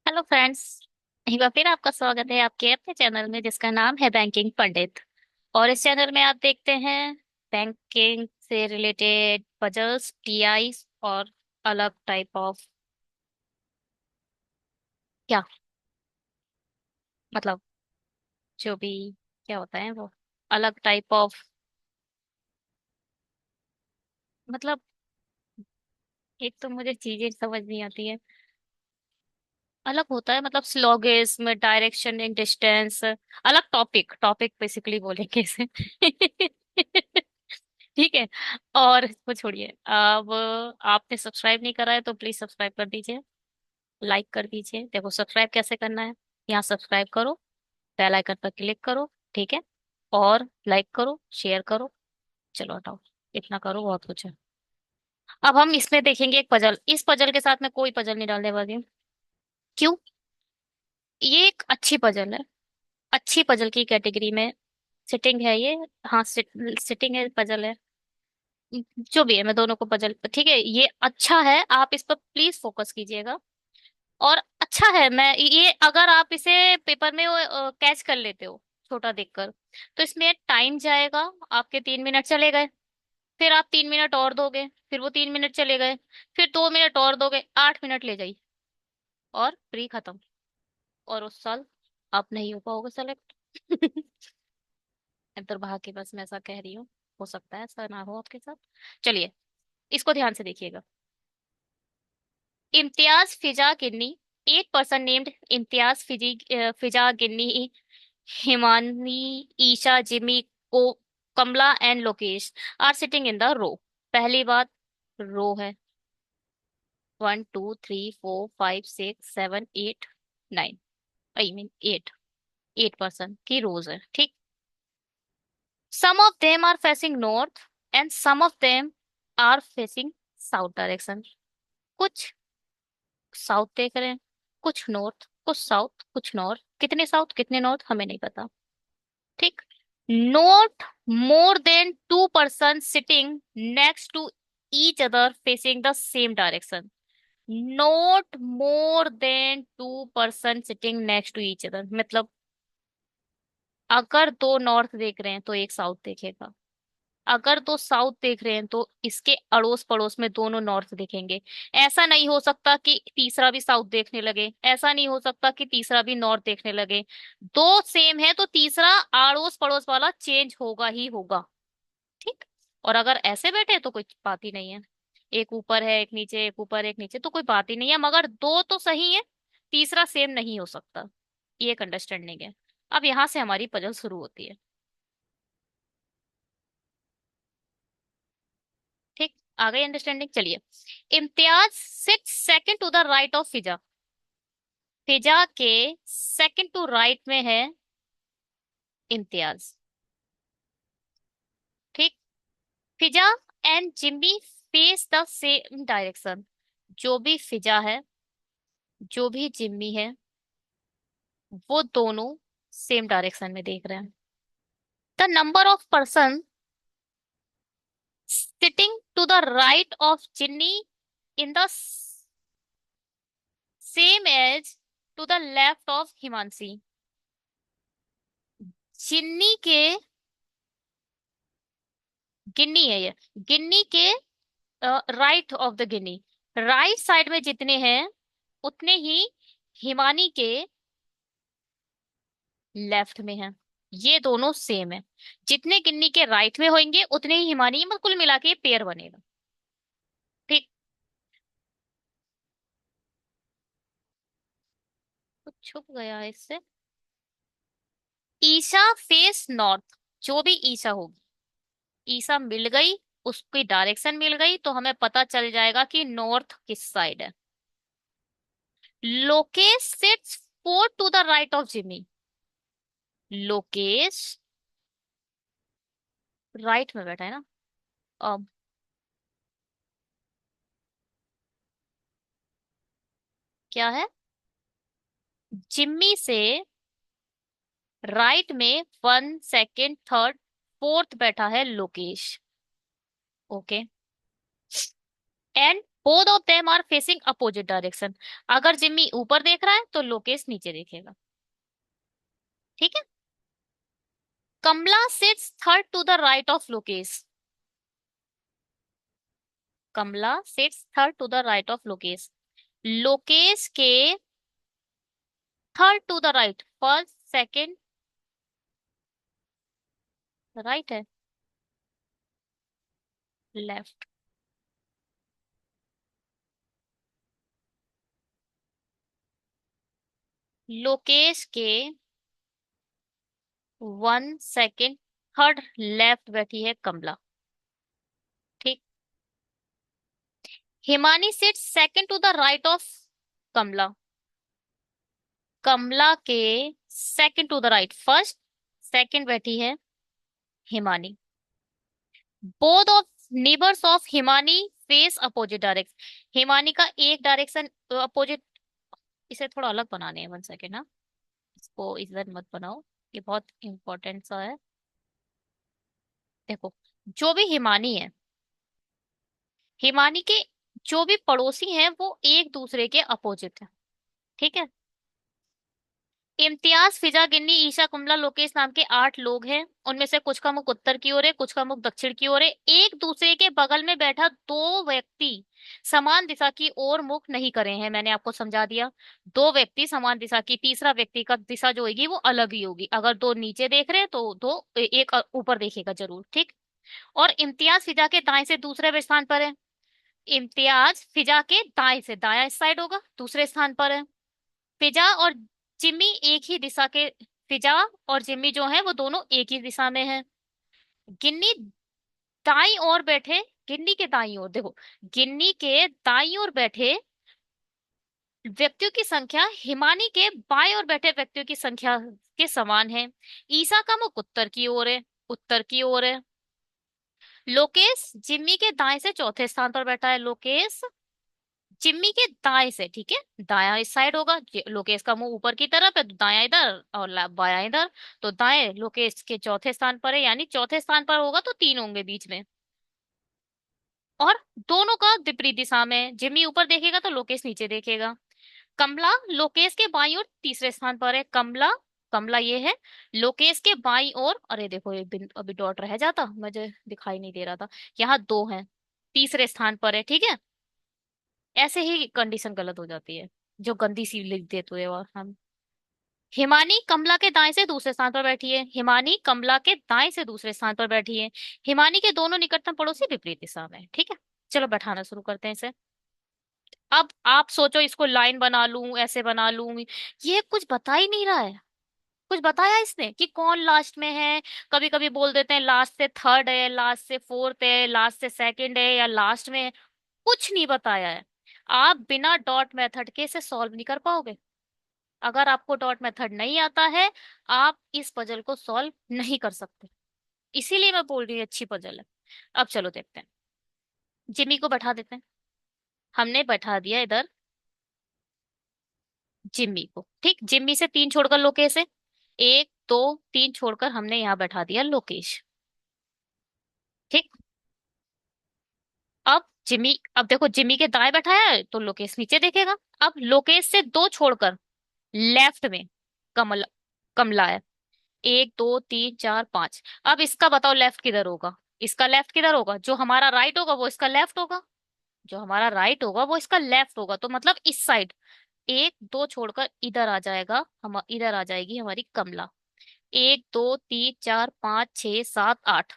Hello friends. एक बार फिर आपका स्वागत है आपके अपने चैनल में जिसका नाम है बैंकिंग पंडित। और इस चैनल में आप देखते हैं बैंकिंग से रिलेटेड पजल्स, टीआईस और अलग टाइप ऑफ क्या मतलब जो भी क्या होता है वो अलग टाइप ऑफ मतलब एक तो मुझे चीजें समझ नहीं आती है। अलग होता है मतलब स्लोगिज्म, डायरेक्शन इन डिस्टेंस, अलग टॉपिक टॉपिक बेसिकली बोलेंगे इसे। ठीक है। और इसको छोड़िए। अब आपने सब्सक्राइब नहीं करा है तो प्लीज सब्सक्राइब कर दीजिए, लाइक कर दीजिए। देखो सब्सक्राइब कैसे करना है। यहाँ सब्सक्राइब करो, बेल आइकन पर क्लिक करो, ठीक है। और लाइक करो, शेयर करो। चलो हटाओ, इतना करो बहुत कुछ है। अब हम इसमें देखेंगे एक पजल। इस पजल के साथ मैं कोई पजल नहीं डालने वाली हूँ। क्यों? ये एक अच्छी पजल है, अच्छी पजल की कैटेगरी में सिटिंग है ये। हाँ सिटिंग है, पजल है, जो भी है। मैं दोनों को पजल, ठीक है, ये अच्छा है, आप इस पर प्लीज फोकस कीजिएगा। और अच्छा है, मैं ये अगर आप इसे पेपर में कैच कर लेते हो छोटा देखकर, तो इसमें टाइम जाएगा, आपके 3 मिनट चले गए। फिर आप 3 मिनट और दोगे, फिर वो 3 मिनट चले गए। फिर 2 मिनट और दोगे, 8 मिनट ले जाइए और फ्री खत्म। और उस साल आप नहीं हो पाओगे सेलेक्ट। दुर्भाग्य की बस मैं ऐसा कह रही हूँ, हो सकता है ऐसा ना हो आपके साथ। चलिए, इसको ध्यान से देखिएगा। Imtiaz Fiza Ginni, 8 person named Imtiaz Fiza Ginni, Himani, Isha, Jimmy, को Kamla and Lokesh are sitting in the row. पहली बात, रो है। 1 2 3 4 5 6 7 8 9, आई मीन 8 8 person की रोज है, ठीक। Some of them are facing north and some of them are facing south direction. कुछ साउथ देख रहे हैं, कुछ नॉर्थ, कुछ साउथ, कुछ नॉर्थ। कितने साउथ कितने नॉर्थ हमें नहीं पता, ठीक। Not more than 2 person sitting next to each other facing the same direction. Not more than 2 person sitting next to each other मतलब अगर दो नॉर्थ देख रहे हैं तो एक साउथ देखेगा। अगर दो साउथ देख रहे हैं तो इसके अड़ोस पड़ोस में दोनों नॉर्थ देखेंगे। ऐसा नहीं हो सकता कि तीसरा भी साउथ देखने लगे, ऐसा नहीं हो सकता कि तीसरा भी नॉर्थ देखने लगे। दो सेम है तो तीसरा अड़ोस पड़ोस वाला चेंज होगा ही होगा, ठीक। और अगर ऐसे बैठे तो कोई बात ही नहीं है। एक ऊपर है एक नीचे, एक ऊपर एक नीचे, तो कोई बात ही नहीं है। मगर दो तो सही है, तीसरा सेम नहीं हो सकता। ये एक अंडरस्टैंडिंग है। अब यहां से हमारी पजल शुरू होती है, ठीक। आ गई अंडरस्टैंडिंग, चलिए। Imtiaz sits second to the right of Fiza. Fiza के सेकंड टू राइट में है इम्तियाज, ठीक। Fiza and Jimmy face the same direction. जो भी फिजा है, जो भी जिम्मी है, वो दोनों सेम डायरेक्शन में देख रहे हैं। The number of person sitting to the right of Jinni in the same as to the left of Himanshi. Jinni के, गिन्नी है ये, गिन्नी के right of the Ginni, right side में जितने हैं उतने ही हिमानी के लेफ्ट में हैं। ये दोनों सेम है। जितने गिन्नी के राइट में होंगे उतने ही हिमानी में, कुल मिला के पेयर बनेगा, ठीक। कुछ छुप गया है इससे। ईशा फेस नॉर्थ, जो भी ईशा होगी, ईशा मिल गई, उसकी डायरेक्शन मिल गई तो हमें पता चल जाएगा कि नॉर्थ किस साइड है। Lokesh sits four to the right of Jimmy. Lokesh right में बैठा है ना। अब क्या है, जिम्मी से राइट में 1 2 3 4 बैठा है Lokesh, okay. And both of them are facing opposite direction. अगर जिम्मी ऊपर देख रहा है तो लोकेश नीचे देखेगा। ठीक है। Kamla sits third to the right of Lokesh. Kamla sits third to the right of Lokesh. Lokesh के third to the right, first second right है, लेफ्ट। लोकेश के वन सेकंड थर्ड लेफ्ट बैठी है कमला। ठीक। Himani sits second to the right of Kamla. Kamla के second to the right, first second बैठी है Himani. Both of neighbours of Himani face opposite direction. Himani का एक डायरेक्शन अपोजिट। इसे थोड़ा अलग बनाने हैं, वन सेकेंड ना, इसको इधर मत बनाओ, ये बहुत इंपॉर्टेंट सा है। देखो, जो भी हिमानी है, हिमानी के जो भी पड़ोसी हैं वो एक दूसरे के अपोजिट है। ठीक है। इम्तियाज, फिजा, गिन्नी, ईशा, कुमला, लोकेश नाम के 8 लोग हैं। उनमें से कुछ का मुख उत्तर की ओर है, कुछ का मुख दक्षिण की ओर है। एक दूसरे के बगल में बैठा दो व्यक्ति समान दिशा की ओर मुख नहीं करे हैं, मैंने आपको समझा दिया। दो व्यक्ति समान दिशा की, तीसरा व्यक्ति का दिशा जो होगी वो अलग ही होगी। अगर दो नीचे देख रहे हैं तो एक ऊपर देखेगा जरूर। ठीक। और इम्तियाज फिजा के दाएं से दूसरे स्थान पर है। इम्तियाज फिजा के दाएं से, दाया इस साइड होगा, दूसरे स्थान पर है। फिजा और जिम्मी एक ही दिशा के, फिजा और जिम्मी जो है वो दोनों एक ही दिशा में है। गिन्नी दाई ओर बैठे, गिन्नी के दाई ओर देखो, गिन्नी के दाई ओर बैठे व्यक्तियों की संख्या हिमानी के बाएं ओर बैठे व्यक्तियों की संख्या के समान है। ईसा का मुख उत्तर की ओर है, उत्तर की ओर है। लोकेश जिम्मी के दाएं से चौथे स्थान पर बैठा है। लोकेश जिम्मी के दाएं से, ठीक है, दायां इस साइड होगा। लोकेश का मुंह ऊपर की तरफ है तो दायां इधर और बायां इधर। तो दाएं लोकेश के चौथे स्थान पर है, यानी चौथे स्थान पर होगा तो 3 होंगे बीच में। और दोनों का विपरीत दिशा में, जिम्मी ऊपर देखेगा तो लोकेश नीचे देखेगा। कमला लोकेश के बाईं ओर तीसरे स्थान पर है। कमला, कमला ये है लोकेश के बाईं ओर, अरे देखो एक बिंदु अभी डॉट रह जाता, मुझे दिखाई नहीं दे रहा था। यहाँ 2 है, तीसरे स्थान पर है। ठीक है। ऐसे ही कंडीशन गलत हो जाती है, जो गंदी सी लिख देते हुए। और हम, हिमानी कमला के दाएं से दूसरे स्थान पर बैठी है। हिमानी कमला के दाएं से दूसरे स्थान पर बैठी है। हिमानी के दोनों निकटतम पड़ोसी विपरीत दिशा में। ठीक है। चलो बैठाना शुरू करते हैं इसे। अब आप सोचो इसको लाइन बना लूं, ऐसे बना लूं, ये कुछ बता ही नहीं रहा है। कुछ बताया इसने कि कौन लास्ट में है? कभी कभी बोल देते हैं लास्ट से थर्ड है, लास्ट से फोर्थ है, लास्ट से सेकंड है, या लास्ट में है। कुछ नहीं बताया है। आप बिना डॉट मेथड के इसे सॉल्व नहीं कर पाओगे। अगर आपको डॉट मेथड नहीं आता है, आप इस पजल को सॉल्व नहीं कर सकते। इसीलिए मैं बोल रही हूँ अच्छी पजल है। अब चलो देखते हैं, जिमी को बैठा देते हैं। हमने बैठा दिया इधर जिम्मी को। ठीक, जिम्मी से 3 छोड़कर लोकेश है। 1 2 3 छोड़कर हमने यहाँ बैठा दिया लोकेश। ठीक। अब देखो जिम्मी के दाएं बैठाया है तो लोकेश नीचे देखेगा। अब लोकेश से 2 छोड़कर लेफ्ट में कमल कमला है। 1 2 3 4 5। अब इसका बताओ लेफ्ट किधर होगा? इसका लेफ्ट किधर होगा? जो हमारा राइट होगा वो इसका लेफ्ट होगा, जो हमारा राइट होगा वो इसका लेफ्ट होगा, तो मतलब इस साइड। 1 2 छोड़कर इधर आ जाएगा, हम इधर आ जाएगी हमारी कमला। 1 2 3 4 5 6 7 8।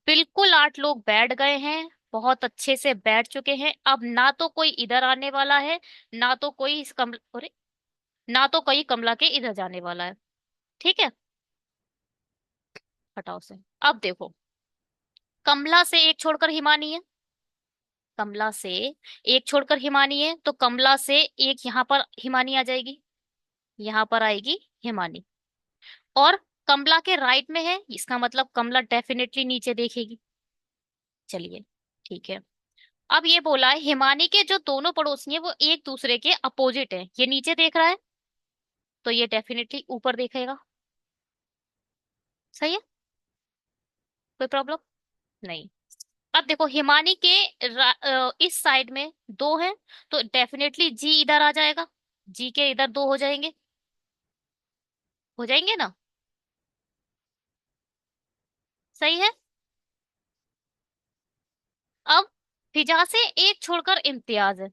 बिल्कुल 8 लोग बैठ गए हैं, बहुत अच्छे से बैठ चुके हैं। अब ना तो कोई इधर आने वाला है, ना तो कोई इस कमला, अरे, ना तो कोई कमला के इधर जाने वाला है। ठीक है। हटाओ से। अब देखो, कमला से एक छोड़कर हिमानी है। कमला से एक छोड़कर हिमानी है तो कमला से एक यहाँ पर हिमानी आ जाएगी, यहाँ पर आएगी हिमानी। और कमला के राइट में है, इसका मतलब कमला डेफिनेटली नीचे देखेगी। चलिए, ठीक है। अब ये बोला है हिमानी के जो दोनों पड़ोसी हैं वो एक दूसरे के अपोजिट हैं, ये नीचे देख रहा है तो ये डेफिनेटली ऊपर देखेगा। सही है, कोई प्रॉब्लम नहीं। अब देखो हिमानी के इस साइड में दो हैं, तो डेफिनेटली जी इधर आ जाएगा, जी के इधर दो हो जाएंगे ना। सही है। अब फिजा से एक छोड़कर इम्तियाज है,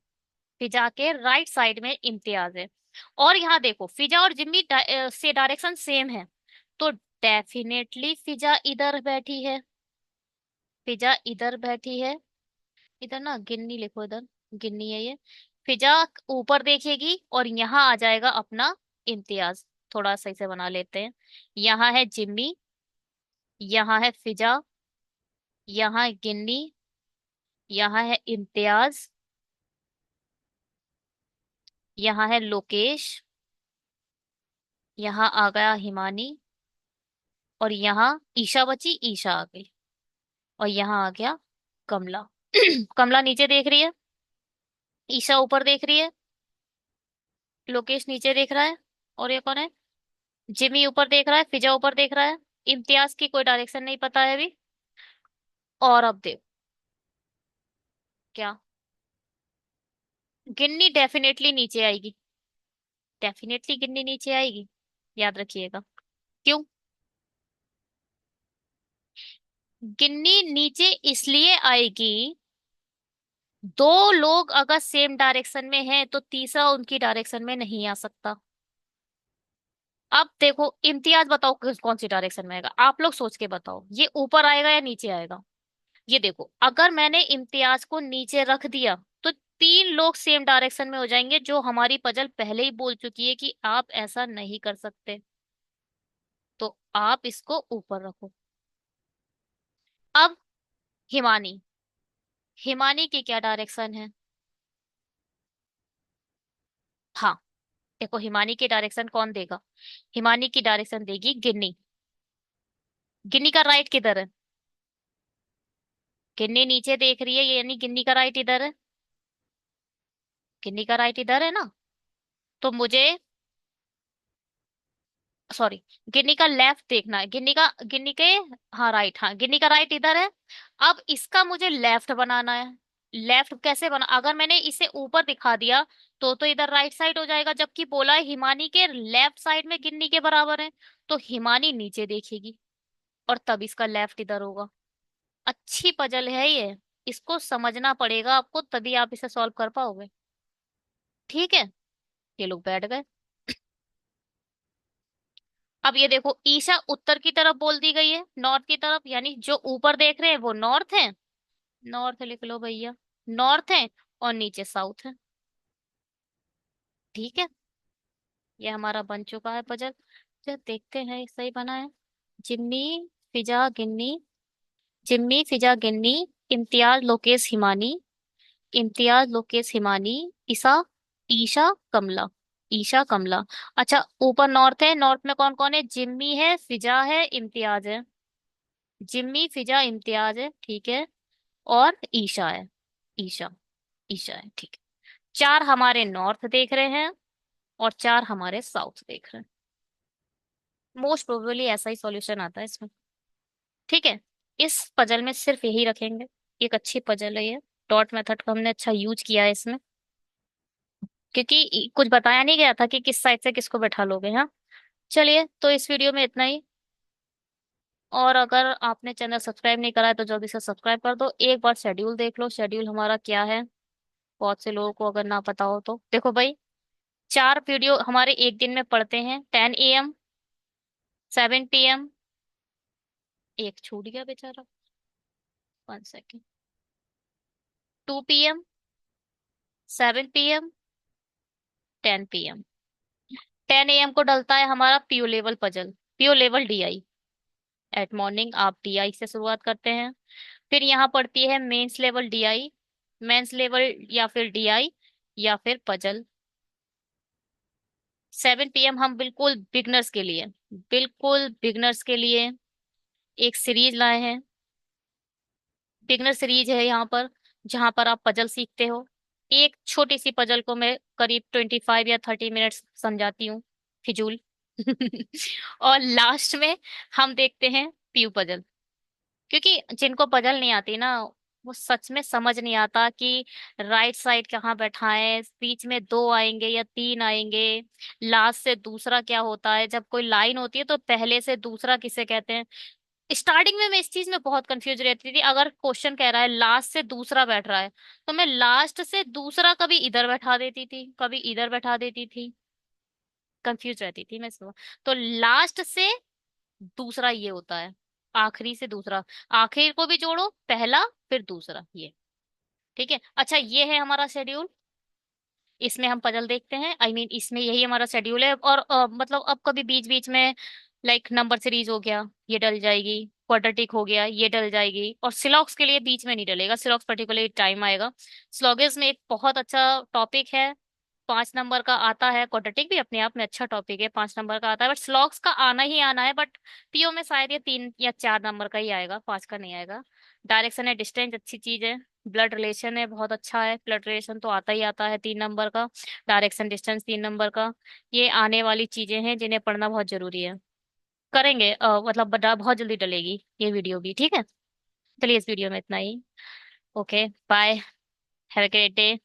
फिजा के राइट साइड में इम्तियाज है। और यहाँ देखो फिजा और जिम्मी से डायरेक्शन सेम है, तो डेफिनेटली फिजा इधर बैठी है, फिजा इधर बैठी है। इधर ना गिन्नी लिखो, इधर गिन्नी है ये। फिजा ऊपर देखेगी और यहाँ आ जाएगा अपना इम्तियाज। थोड़ा सही से बना लेते हैं। यहाँ है जिम्मी, यहाँ है फिजा, यहाँ है गिन्नी, यहाँ है इम्तियाज, यहाँ है लोकेश, यहाँ आ गया हिमानी, और यहाँ ईशा बची, ईशा आ गई, और यहाँ आ गया कमला। कमला नीचे देख रही है, ईशा ऊपर देख रही है, लोकेश नीचे देख रहा है, और ये कौन है, जिमी ऊपर देख रहा है, फिजा ऊपर देख रहा है। इम्तियाज की कोई डायरेक्शन नहीं पता है अभी। और अब देख क्या, गिन्नी डेफिनेटली नीचे आएगी, डेफिनेटली गिन्नी नीचे आएगी, याद रखिएगा। क्यों? गिन्नी नीचे इसलिए आएगी, दो लोग अगर सेम डायरेक्शन में हैं तो तीसरा उनकी डायरेक्शन में नहीं आ सकता। अब देखो इम्तियाज बताओ किस कौन सी डायरेक्शन में आएगा, आप लोग सोच के बताओ, ये ऊपर आएगा या नीचे आएगा। ये देखो अगर मैंने इम्तियाज को नीचे रख दिया तो तीन लोग सेम डायरेक्शन में हो जाएंगे, जो हमारी पजल पहले ही बोल चुकी है कि आप ऐसा नहीं कर सकते, तो आप इसको ऊपर रखो। अब हिमानी, हिमानी की क्या डायरेक्शन है? हाँ, देखो हिमानी की डायरेक्शन कौन देगा, हिमानी की डायरेक्शन देगी गिन्नी। गिन्नी का राइट किधर है? गिन्नी नीचे देख रही है, ये यानी गिन्नी का राइट इधर है, गिन्नी का राइट इधर है ना। तो मुझे, सॉरी, गिन्नी का लेफ्ट देखना है, गिन्नी के, हाँ राइट, हाँ गिन्नी का राइट इधर है। अब इसका मुझे लेफ्ट बनाना है। लेफ्ट कैसे बना, अगर मैंने इसे ऊपर दिखा दिया तो इधर राइट साइड हो जाएगा, जबकि बोला है हिमानी के लेफ्ट साइड में गिन्नी के बराबर है, तो हिमानी नीचे देखेगी और तब इसका लेफ्ट इधर होगा। अच्छी पजल है ये, इसको समझना पड़ेगा आपको, तभी आप इसे सॉल्व कर पाओगे। ठीक है, ये लोग बैठ गए। अब ये देखो ईशा उत्तर की तरफ बोल दी गई है, नॉर्थ की तरफ, यानी जो ऊपर देख रहे हैं वो नॉर्थ है, नॉर्थ लिख लो भैया, नॉर्थ है, और नीचे साउथ है। ठीक है, ये हमारा बन चुका है पजल। चल देखते हैं ये सही बना है। जिम्मी, फिजा, गिन्नी, जिम्मी, फिजा, गिन्नी, इम्तियाज, लोकेश, हिमानी, इम्तियाज, लोकेश, हिमानी, ईसा, ईशा, कमला, ईशा, कमला। अच्छा ऊपर नॉर्थ है, नॉर्थ में कौन कौन है, जिम्मी है, फिजा है, इम्तियाज है, जिम्मी, फिजा, इम्तियाज है, ठीक है, और ईशा है, ईशा, ईशा है, ठीक है। चार हमारे नॉर्थ देख रहे हैं और चार हमारे साउथ देख रहे हैं। मोस्ट प्रोबेबली ऐसा ही सॉल्यूशन आता है इसमें। ठीक है, इस पजल में सिर्फ यही रखेंगे, एक अच्छी पजल है ये। डॉट मेथड का हमने अच्छा यूज किया है इसमें, क्योंकि कुछ बताया नहीं गया था कि किस साइड से किसको बैठा लोगे। हाँ, चलिए तो इस वीडियो में इतना ही। और अगर आपने चैनल सब्सक्राइब नहीं करा है तो जल्दी से सब्सक्राइब कर दो, एक बार शेड्यूल देख लो, शेड्यूल हमारा क्या है, बहुत से लोगों को अगर ना पता हो तो देखो भाई। चार वीडियो हमारे एक दिन में पढ़ते हैं, 10 AM, 7 PM, एक छूट गया बेचारा, 1 second, 2 PM, 7 PM, 10 PM। 10 AM को डलता है हमारा PO level puzzle, PO level DI. At morning आप डीआई से शुरुआत करते हैं, फिर यहाँ पड़ती है mains level DI, mains level या फिर डीआई या फिर पजल। 7 PM हम बिल्कुल बिगनर्स के लिए, बिल्कुल बिगनर्स के लिए एक सीरीज लाए हैं। बिगनर सीरीज है यहाँ पर, जहाँ पर आप पजल सीखते हो। एक छोटी सी पजल को मैं करीब 25 या 30 मिनट्स समझाती हूँ, फिजूल। और लास्ट में हम देखते हैं पीयू पजल, क्योंकि जिनको पजल नहीं आती ना, वो सच में समझ नहीं आता कि राइट साइड कहाँ बैठाएं, बीच में दो आएंगे या तीन आएंगे, लास्ट से दूसरा क्या होता है, जब कोई लाइन होती है तो पहले से दूसरा किसे कहते हैं। स्टार्टिंग में मैं इस चीज में बहुत कंफ्यूज रहती थी, अगर क्वेश्चन कह रहा है लास्ट से दूसरा बैठ रहा है तो मैं लास्ट से दूसरा कभी इधर बैठा देती थी, कभी इधर बैठा देती थी, कंफ्यूज रहती थी मैं इसमें। तो लास्ट से दूसरा ये होता है, आखिरी से दूसरा, आखिर को भी जोड़ो, पहला फिर दूसरा, ये। ठीक है, अच्छा ये है हमारा शेड्यूल। इसमें हम पजल देखते हैं, इसमें यही हमारा शेड्यूल है। और मतलब अब कभी बीच बीच में लाइक नंबर सीरीज हो गया, ये डल जाएगी। क्वाड्रेटिक टिक हो गया, ये डल जाएगी। और सिलॉक्स के लिए बीच में नहीं डलेगा, सिलॉक्स पर्टिकुलर टाइम आएगा। स्लॉगिस में एक बहुत अच्छा टॉपिक है, 5 नंबर का आता है। क्वाड्रेटिक भी अपने आप में अच्छा टॉपिक है, 5 नंबर का आता है, बट स्लॉग्स का आना ही आना है। बट पीओ में शायद ये 3 या 4 नंबर का ही आएगा, 5 का नहीं आएगा। डायरेक्शन है, डिस्टेंस अच्छी चीज है। ब्लड रिलेशन है, बहुत अच्छा है, ब्लड रिलेशन तो आता ही आता है 3 नंबर का। डायरेक्शन डिस्टेंस 3 नंबर का। ये आने वाली चीजें हैं जिन्हें पढ़ना बहुत जरूरी है। करेंगे मतलब बहुत जल्दी डलेगी ये वीडियो भी, ठीक है। चलिए इस वीडियो में इतना ही। Okay bye. Have a great day.